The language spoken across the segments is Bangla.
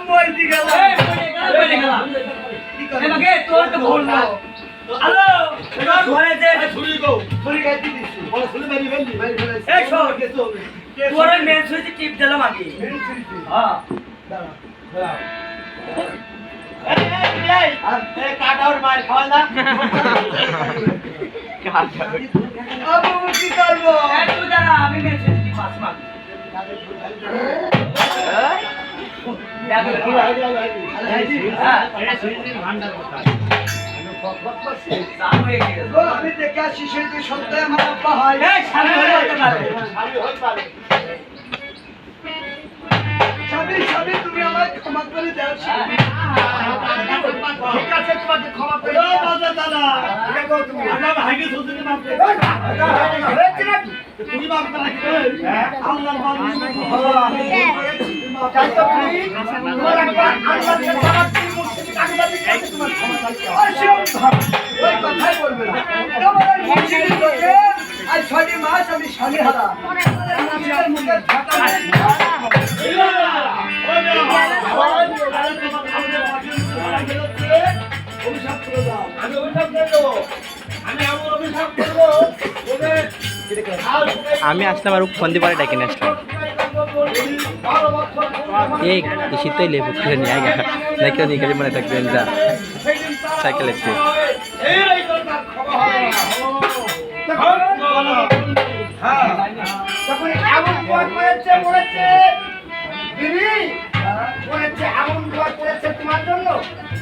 মইদি গেল এবারে তোর তো ভুল না হ্যালো তোর ঘরে যে ছুরি গো ছুরি কাটি দিছি বড় ছুরি মারি ফেললি এই শোন তোর মেন সুইচ টিপ দিলাম আগে হ্যাঁ দাঁড়া এই কাটা আর মার খাওয়া না আবু কি করব এই তুই দাঁড়া আমি মেন সুইচ টিপ মাছ মার আমি দেখে আসি সেই যে সন্তান আমার আব্বা হয় স্বামী স্বামী তুমি আমায় ক্ষমা করে দাও ঠিক আছে তোমাকে ক্ষমা করে দাদা আমার ভাইকে সুন্দরী মাপ তুমি মাপ না কি আল্লাহর মানুষ তাই তো তুমি তোমার একবার আল্লাহর কাছে আমার কি মুর্শিদ কাকবাদি কাছে তোমার ক্ষমা চাইতে ওই কথাই বলবে না তোমার মুর্শিদের লোকে আজ 6 মাস আমি স্বামী হারা আমার মুখে ঢাকা আমি আসলাম আর ফন্দি পারে ডাকিনে আসলাম এই শীতই লেবু করে নিয়ে আগে নাকি নিয়ে মনে থাকবেন যা সাইকেল এসে তোমার জন্য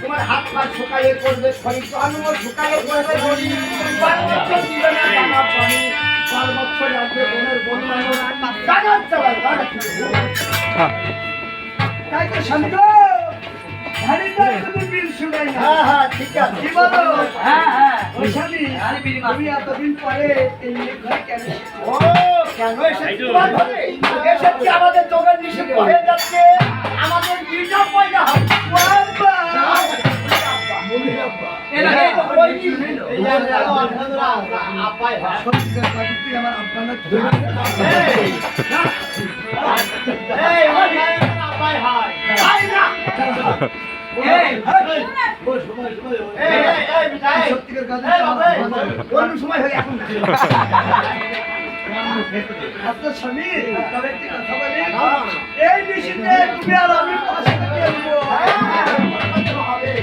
তোমার হাত পা শুকাইয়ে করবে শরীর শুকাইয়ে করবে তাই তো শান্ত ঠিক আছে কি বলো ওই স্বামী তুমি এতদিন পরে এই ঘরে কেন ও কেন এসেছি আমাদের জোগাড় নিষেধ হয়ে যাচ্ছে আমাদের বিটা পয়সা সময় হয়ে এখন আপনার স্বামী তবে একটি কথা বলি এই নিশিতে তুমি আর আমি পাশে খেলবো হবে